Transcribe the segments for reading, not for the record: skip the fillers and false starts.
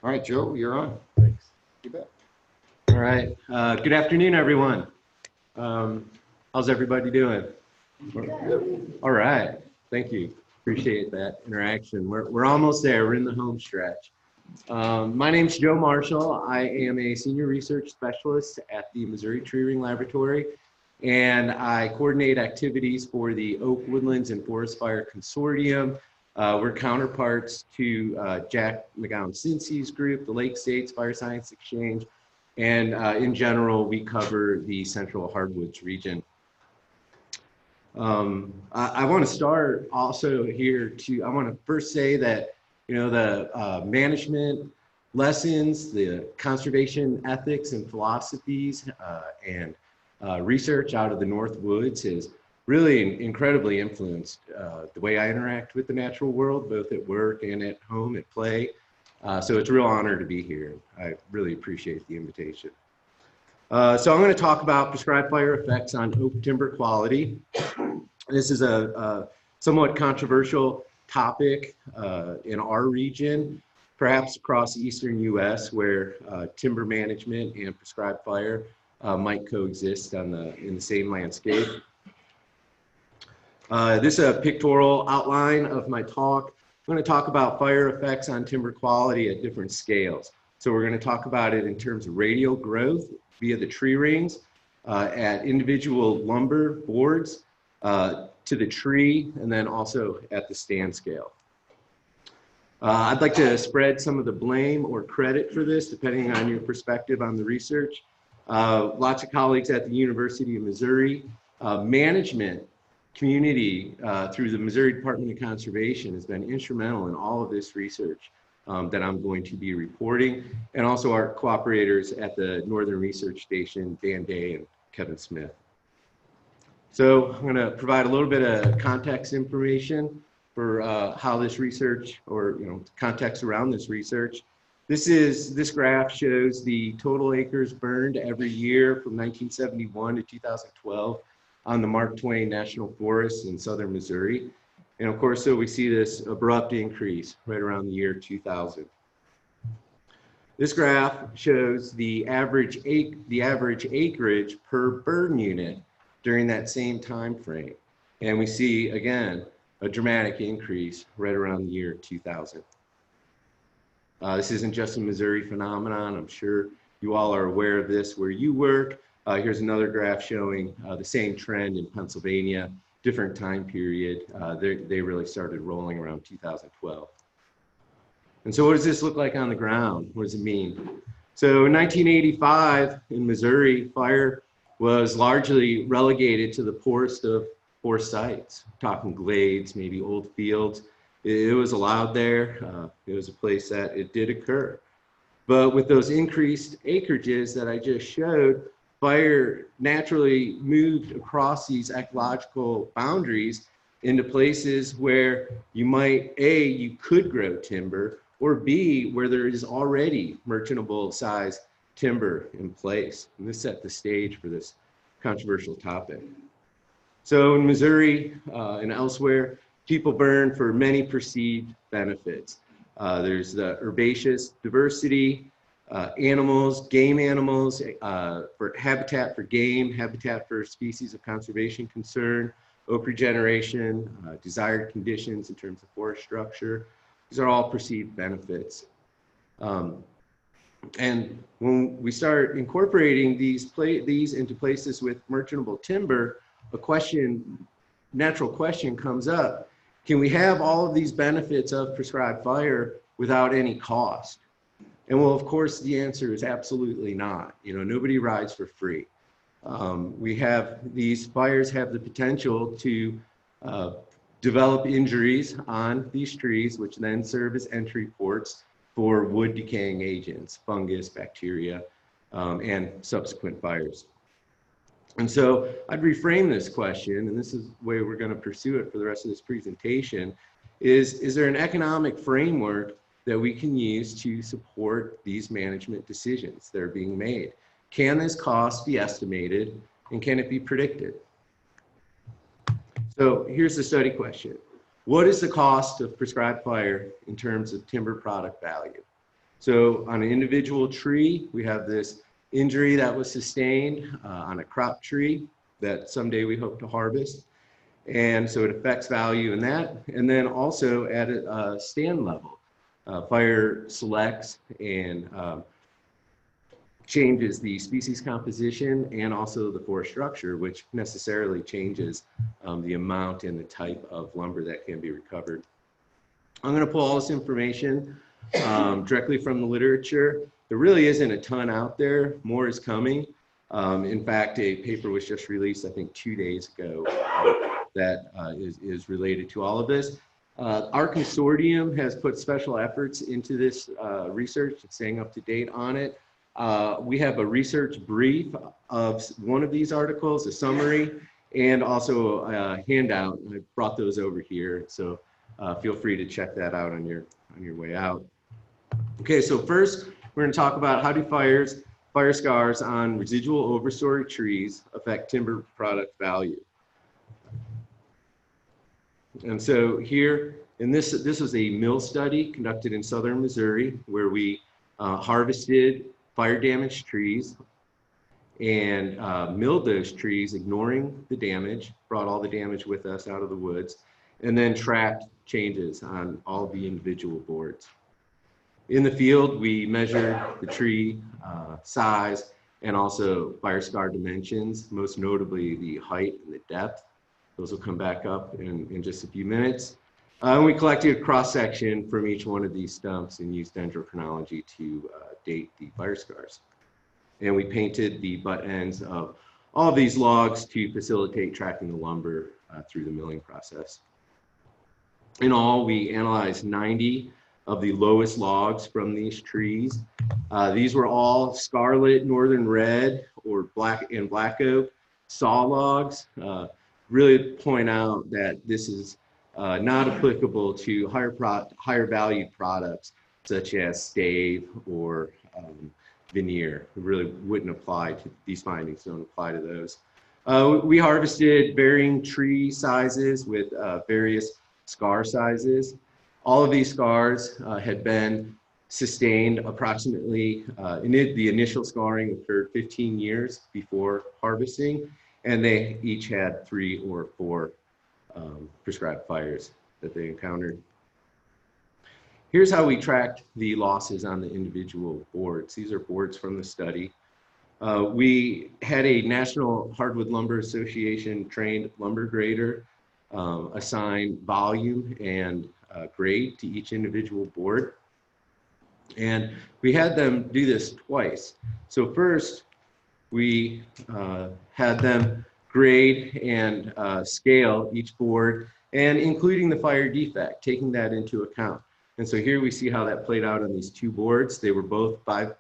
All right, Joe, you're on. Thanks. You bet. All right. Good afternoon, everyone. How's everybody doing? All right. Thank you. Appreciate that interaction. We're almost there. We're in the home stretch. My name's Joe Marschall. I am a senior research specialist at the Missouri Tree Ring Laboratory, and I coordinate activities for the Oak, Woodlands, and Forest Fire Consortium. We're counterparts to Jack McGowan-Cincy's group, the Lake States Fire Science Exchange, and in general, we cover the Central Hardwoods region. I want to start also here I want to first say that, you know, the management lessons, the conservation ethics and philosophies and research out of the North Woods has really incredibly influenced the way I interact with the natural world, both at work and at home, at play. So it's a real honor to be here. I really appreciate the invitation. So I'm going to talk about prescribed fire effects on oak timber quality. This is a somewhat controversial topic in our region, perhaps across the eastern U.S., where timber management and prescribed fire might coexist in the same landscape. This is a pictorial outline of my talk. I'm going to talk about fire effects on timber quality at different scales. So we're going to talk about it in terms of radial growth via the tree rings, at individual lumber boards, to the tree, and then also at the stand scale. I'd like to spread some of the blame or credit for this, depending on your perspective on the research. Lots of colleagues at the University of Missouri, management community through the Missouri Department of Conservation has been instrumental in all of this research that I'm going to be reporting, and also our cooperators at the Northern Research Station, Dan Day and Kevin Smith. So I'm going to provide a little bit of context information for how this research, or context around this research. This graph shows the total acres burned every year from 1971 to 2012 on the Mark Twain National Forest in southern Missouri. And of course, so we see this abrupt increase right around the year 2000. This graph shows the average acreage per burn unit during that same time frame. And we see, again, a dramatic increase right around the year 2000. This isn't just a Missouri phenomenon. I'm sure you all are aware of this where you work. Here's another graph showing the same trend in Pennsylvania, different time period. They really started rolling around 2012. And so what does this look like on the ground? What does it mean? So in 1985 in Missouri, fire was largely relegated to the poorest of poor sites. Talking glades, maybe old fields. It was allowed there. It was a place that it did occur. But with those increased acreages that I just showed, fire naturally moved across these ecological boundaries into places where you might, A, you could grow timber, or B, where there is already merchantable size timber in place. And this set the stage for this controversial topic. So in Missouri and elsewhere, people burn for many perceived benefits. There's the herbaceous diversity, animals, game animals, for habitat for game, habitat for species of conservation concern, oak regeneration, desired conditions in terms of forest structure. These are all perceived benefits. And when we start incorporating these into places with merchantable timber, a natural question comes up. Can we have all of these benefits of prescribed fire without any cost? And well, of course, the answer is absolutely not. Nobody rides for free. These fires have the potential to develop injuries on these trees, which then serve as entry ports for wood decaying agents, fungus, bacteria, and subsequent fires. And so I'd reframe this question, and this is the way we're going to pursue it for the rest of this presentation, is there an economic framework that we can use to support these management decisions that are being made? Can this cost be estimated, and can it be predicted? So here's the study question. What is the cost of prescribed fire in terms of timber product value? So on an individual tree, we have this injury that was sustained on a crop tree that someday we hope to harvest. And so it affects value in that. And then also at a stand level, fire selects and changes the species composition and also the forest structure, which necessarily changes the amount and the type of lumber that can be recovered. I'm going to pull all this information directly from the literature. There really isn't a ton out there. More is coming. In fact, a paper was just released, I think 2 days ago, that is related to all of this. Our consortium has put special efforts into this research, staying up to date on it. We have a research brief of one of these articles, a summary, and also a handout. I brought those over here, so feel free to check that out on your way out. Okay, so first we're going to talk about how do fire scars on residual overstory trees affect timber product value. And so here, this was a mill study conducted in southern Missouri where we harvested fire damaged trees and milled those trees, ignoring the damage, brought all the damage with us out of the woods, and then tracked changes on all the individual boards. In the field, we measured the tree size and also fire scar dimensions, most notably the height and the depth. Those will come back up in just a few minutes. And we collected a cross-section from each one of these stumps and used dendrochronology to date the fire scars. And we painted the butt ends of all of these logs to facilitate tracking the lumber through the milling process. In all, we analyzed 90 of the lowest logs from these trees. These were all scarlet, northern red, or black and black oak saw logs. Really point out that this is not applicable to higher valued products such as stave or veneer. It really wouldn't apply to these findings, don't apply to those. We harvested varying tree sizes with various scar sizes. All of these scars had been sustained approximately, the initial scarring occurred 15 years before harvesting, and they each had 3 or 4 prescribed fires that they encountered. Here's how we tracked the losses on the individual boards. These are boards from the study. We had a National Hardwood Lumber Association trained lumber grader assign volume and grade to each individual board. And we had them do this twice. So first, we had them grade and scale each board, and including the fire defect, taking that into account. And so here we see how that played out on these 2 boards. They were both 5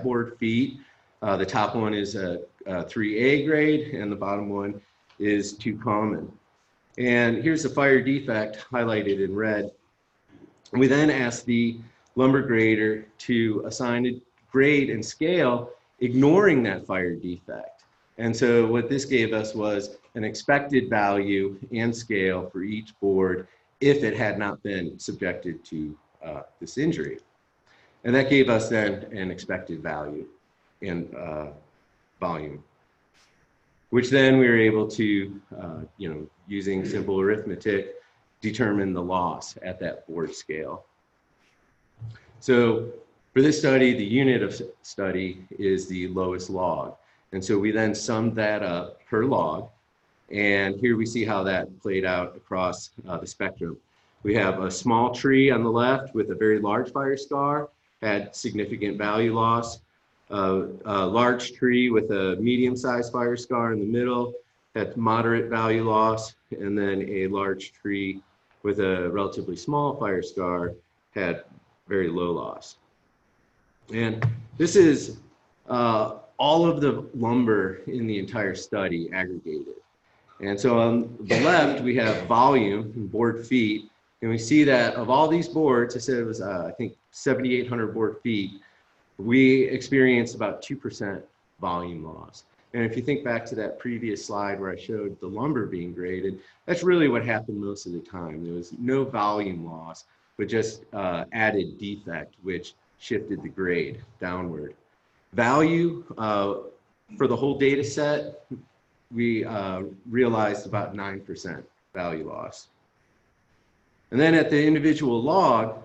board feet. The top one is a 3A grade, and the bottom one is 2 common. And here's the fire defect highlighted in red. We then asked the lumber grader to assign a grade and scale, ignoring that fire defect. And so what this gave us was an expected value and scale for each board if it had not been subjected to this injury. And that gave us then an expected value and volume, which then we were able to, using simple arithmetic, determine the loss at that board scale. So for this study, the unit of study is the lowest log. And so we then summed that up per log. And here we see how that played out across the spectrum. We have a small tree on the left with a very large fire scar, had significant value loss. A large tree with a medium-sized fire scar in the middle had moderate value loss. And then a large tree with a relatively small fire scar had very low loss. And this is all of the lumber in the entire study aggregated. And so on the left, we have volume in board feet. And we see that of all these boards, I said it was, I think, 7,800 board feet, we experienced about 2% volume loss. And if you think back to that previous slide where I showed the lumber being graded, that's really what happened most of the time. There was no volume loss, but just added defect, which shifted the grade downward. Value, for the whole data set, we realized about 9% value loss. And then at the individual log,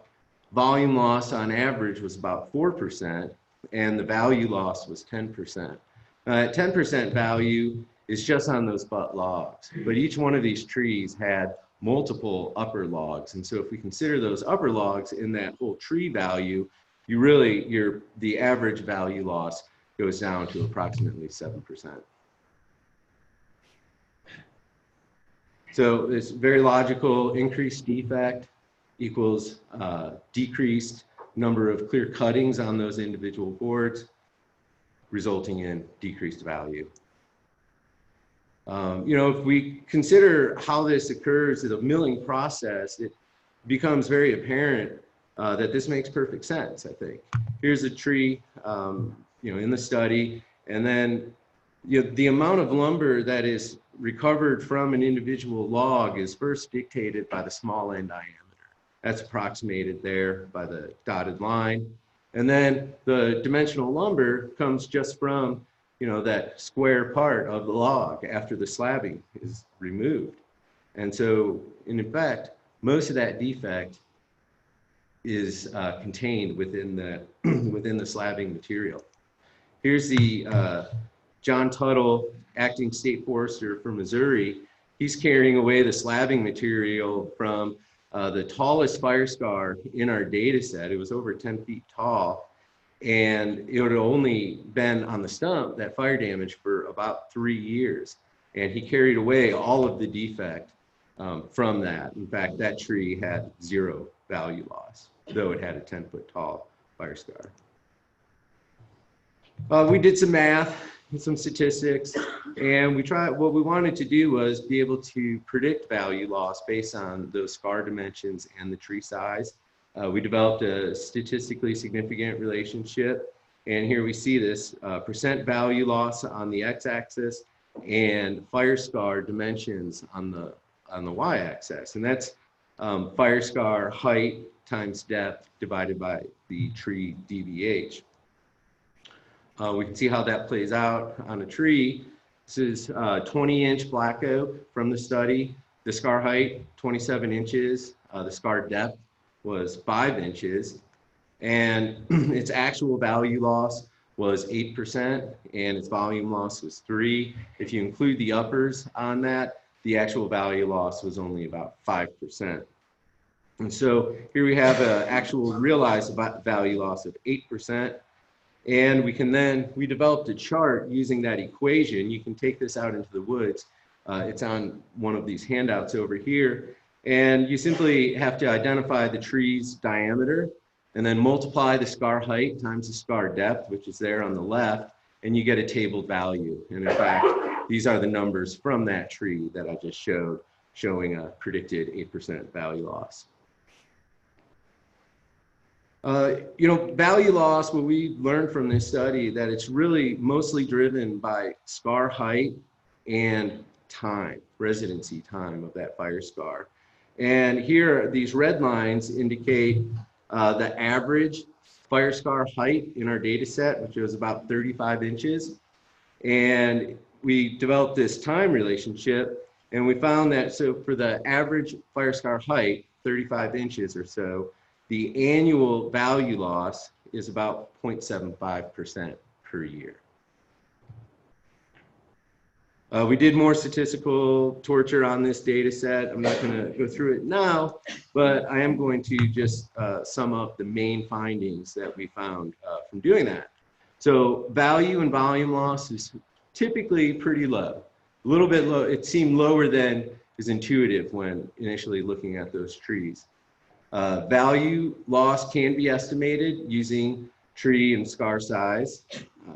volume loss on average was about 4%, and the value loss was 10%. At 10% value is just on those butt logs, but each one of these trees had multiple upper logs. And so if we consider those upper logs in that whole tree value, the average value loss goes down to approximately 7%. So it's very logical. Increased defect equals decreased number of clear cuttings on those individual boards, resulting in decreased value. If we consider how this occurs in the milling process, it becomes very apparent that this makes perfect sense, I think. Here's a tree, in the study, and then the amount of lumber that is recovered from an individual log is first dictated by the small end diameter. That's approximated there by the dotted line. And then the dimensional lumber comes just from, that square part of the log after the slabbing is removed. And so, in fact, most of that defect is contained within the slabbing material. Here's the John Tuttle, acting state forester from Missouri. He's carrying away the slabbing material from the tallest fire scar in our data set. It was over 10 feet tall, and it would have only been on the stump, that fire damage, for about 3 years. And he carried away all of the defect from that. In fact, that tree had 0 value loss, though it had a 10-foot tall fire scar. We did some math and some statistics, and what we wanted to do was be able to predict value loss based on those scar dimensions and the tree size. We developed a statistically significant relationship, and here we see this percent value loss on the x-axis and fire scar dimensions on the y-axis, and that's fire scar height times depth divided by the tree DVH. We can see how that plays out on a tree. This is 20-inch black oak from the study. The scar height, 27 inches. The scar depth was 5 inches. And its actual value loss was 8%, and its volume loss was 3%. If you include the uppers on that, the actual value loss was only about 5%. And so here we have an actual realized value loss of 8%. And we developed a chart using that equation. You can take this out into the woods. It's on one of these handouts over here. And you simply have to identify the tree's diameter and then multiply the scar height times the scar depth, which is there on the left, and you get a tabled value. And in fact, these are the numbers from that tree that I just showed, showing a predicted 8% value loss. Value loss, what we learned from this study, that it's really mostly driven by scar height and time, residency time of that fire scar. And here, these red lines indicate the average fire scar height in our data set, which was about 35 inches. And we developed this time relationship, and we found that, so for the average fire scar height, 35 inches or so, the annual value loss is about 0.75% per year. We did more statistical torture on this data set. I'm not going to go through it now, but I am going to just sum up the main findings that we found from doing that. So value and volume loss is typically pretty low. A little bit low. It seemed lower than is intuitive when initially looking at those trees. Value loss can be estimated using tree and scar size.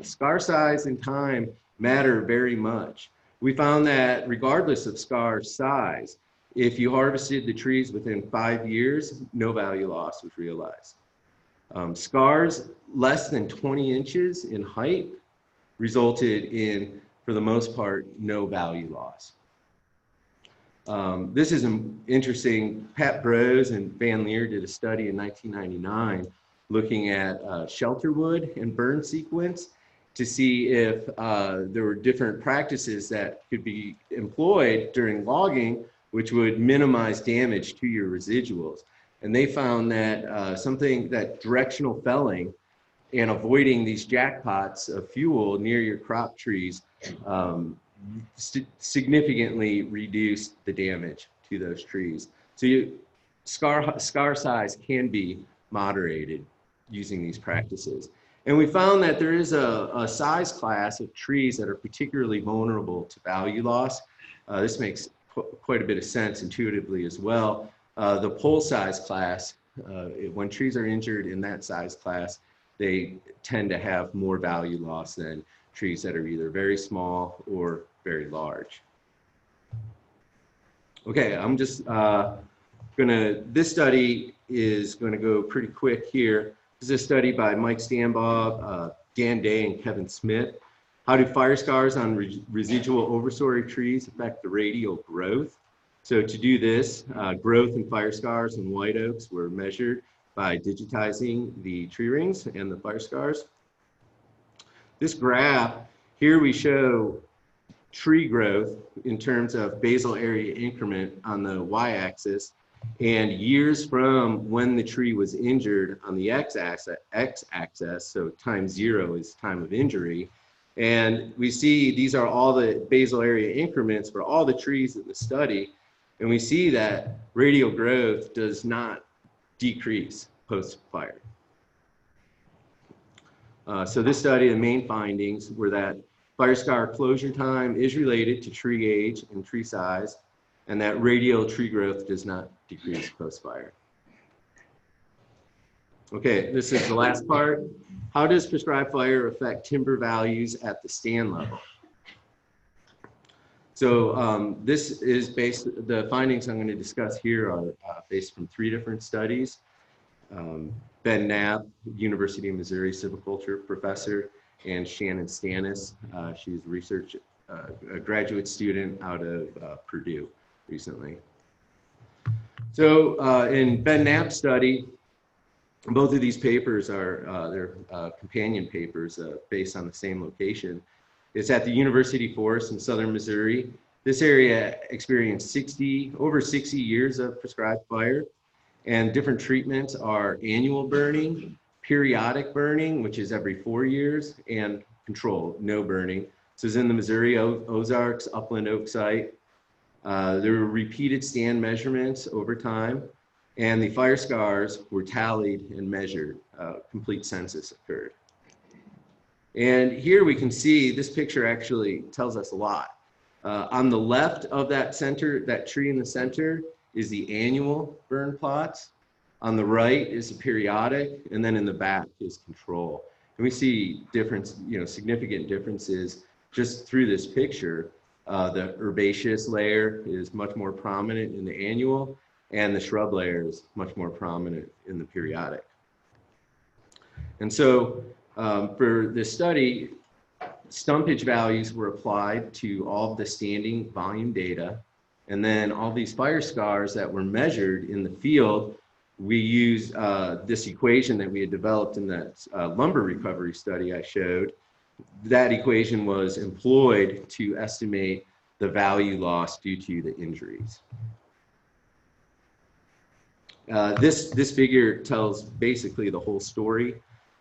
Scar size and time matter very much. We found that regardless of scar size, if you harvested the trees within 5 years, no value loss was realized. Scars less than 20 inches in height resulted in, for the most part, no value loss. This is interesting. Pat Brose and Van Leer did a study in 1999 looking at shelter wood and burn sequence to see if there were different practices that could be employed during logging, which would minimize damage to your residuals. And they found that something that directional felling and avoiding these jackpots of fuel near your crop trees significantly reduced the damage to those trees. So scar size can be moderated using these practices. And we found that there is a size class of trees that are particularly vulnerable to value loss. This makes quite a bit of sense intuitively as well. The pole size class, when trees are injured in that size class, they tend to have more value loss than trees that are either very small or very large. Okay, I'm just this study is gonna go pretty quick here. This is a study by Mike Stanbaugh, Dan Day, and Kevin Smith. How do fire scars on residual overstory trees affect the radial growth? So to do this, growth in fire scars and white oaks were measured by digitizing the tree rings and the fire scars. This graph, here we show tree growth in terms of basal area increment on the y-axis and years from when the tree was injured on the x-axis, so time 0 is time of injury. And we see these are all the basal area increments for all the trees in the study. And we see that radial growth does not decrease post-fire. So this study, the main findings were that fire scar closure time is related to tree age and tree size, and that radial tree growth does not decrease post-fire. Okay, this is the last part. How does prescribed fire affect timber values at the stand level? So this is based, the findings I'm going to discuss here are based from 3 different studies. Ben Knapp, University of Missouri silviculture professor, and Shannon Stannis. She's a graduate student out of Purdue recently. So in Ben Knapp's study, both of these papers are they're companion papers based on the same location. It's at the University Forest in southern Missouri. This area experienced over 60 years of prescribed fire, and different treatments are annual burning, periodic burning, which is every 4 years, and control, no burning. This is in the Missouri Ozarks Upland Oak site. There were repeated stand measurements over time, and the fire scars were tallied and measured. Complete census occurred. And here we can see this picture actually tells us a lot. On the left of that tree in the center is the annual burn plots. On the right is the periodic, and then in the back is control. And we see significant differences just through this picture. The herbaceous layer is much more prominent in the annual, and the shrub layer is much more prominent in the periodic. And so for this study, stumpage values were applied to all of the standing volume data, and then all these fire scars that were measured in the field, we used this equation that we had developed in that lumber recovery study I showed. That equation was employed to estimate the value loss due to the injuries. This figure tells basically the whole story.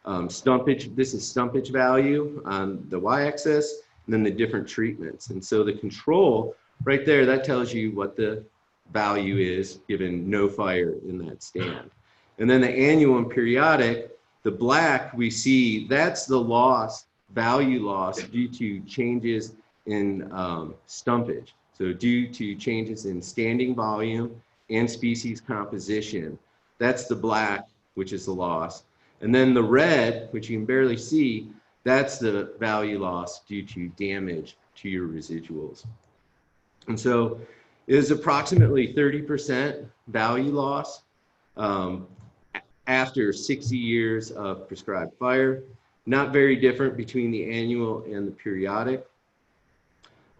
Stumpage, this is stumpage value on the y-axis, and then the different treatments. And so the control right there, that tells you what the value is given no fire in that stand. And then the annual and periodic, the black we see, that's the value loss due to changes in stumpage. So due to changes in standing volume and species composition, that's the black, which is the loss. And then the red, which you can barely see, that's the value loss due to damage to your residuals. And so it is approximately 30% value loss after 60 years of prescribed fire. Not very different between the annual and the periodic.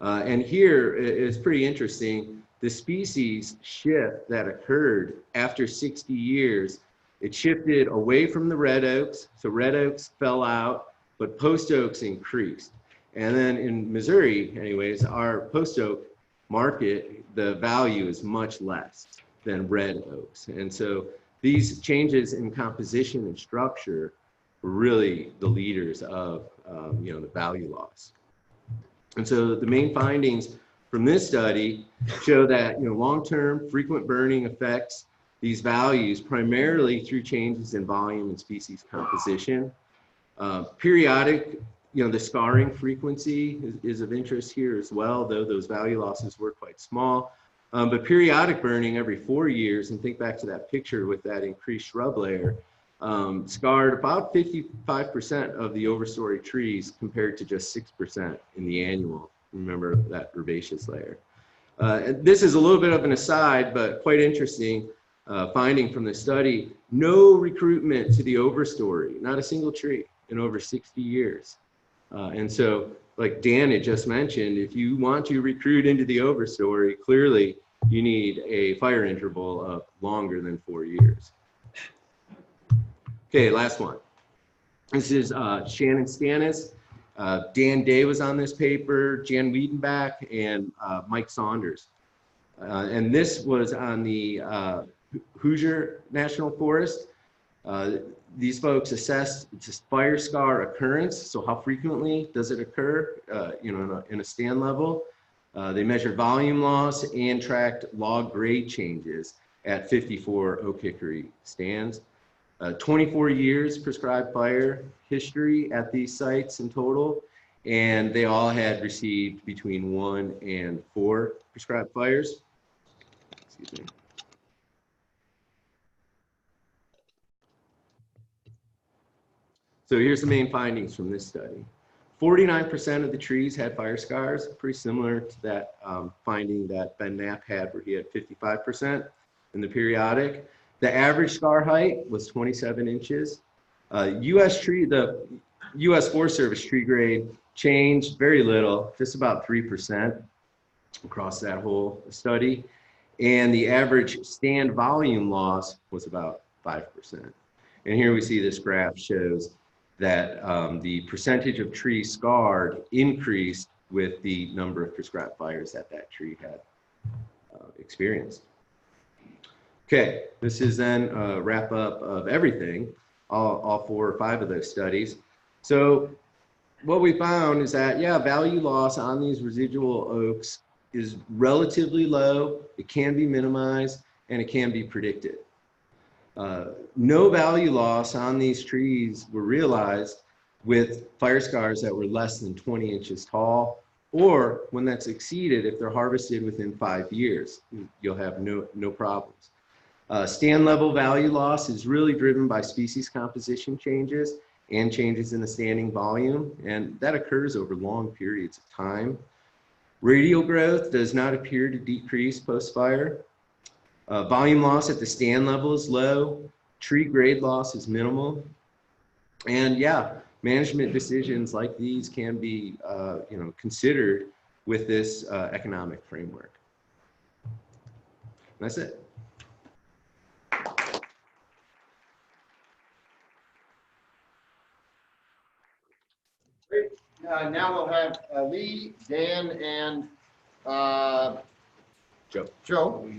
And here it's pretty interesting. The species shift that occurred after 60 years It shifted away from the red oaks, so red oaks fell out, but post oaks increased. And then in Missouri, anyways, our post oak market, the value is much less than red oaks. And so these changes in composition and structure were really the leaders of the value loss. And so the main findings from this study show that long-term frequent burning affects these values primarily through changes in volume and species composition. Periodic, the scarring frequency is of interest here as well, though those value losses were quite small. But periodic burning every 4 years, and think back to that picture with that increased shrub layer, scarred about 55% of the overstory trees compared to just 6% in the annual. Remember that herbaceous layer. And this is a little bit of an aside, but quite interesting finding from the study. No recruitment to the overstory, not a single tree in over 60 years. And so, like Dan had just mentioned, if you want to recruit into the overstory, clearly you need a fire interval of longer than 4 years. Okay, last one. This is Shannon Stannis. Dan Day was on this paper, Jan Wiedenbach, and Mike Saunders. And this was on the Hoosier National Forest. These folks assessed fire scar occurrence, so how frequently does it occur in a stand level. They measured volume loss and tracked log grade changes at 54 oak hickory stands. 24 years prescribed fire history at these sites in total, and they all had received between 1 and 4 prescribed fires. Excuse me. So here's the main findings from this study. 49% of the trees had fire scars, pretty similar to that finding that Ben Knapp had where he had 55% in the periodic. The average scar height was 27 inches. The U.S. Forest Service tree grade changed very little, just about 3% across that whole study. And the average stand volume loss was about 5%. And here we see this graph shows that the percentage of trees scarred increased with the number of prescribed fires that tree had experienced. Okay, this is then a wrap up of everything, all 4 or 5 of those studies. So what we found is that, value loss on these residual oaks is relatively low, it can be minimized, and it can be predicted. No value loss on these trees were realized with fire scars that were less than 20 inches tall, or when that's exceeded, if they're harvested within 5 years, you'll have no problems. Stand level value loss is really driven by species composition changes and changes in the standing volume, and that occurs over long periods of time. Radial growth does not appear to decrease post-fire. Volume loss at the stand level is low. Tree grade loss is minimal. And management decisions like these can be considered with this economic framework. And that's it. Great. Now we'll have Lee, Dan, and Joe.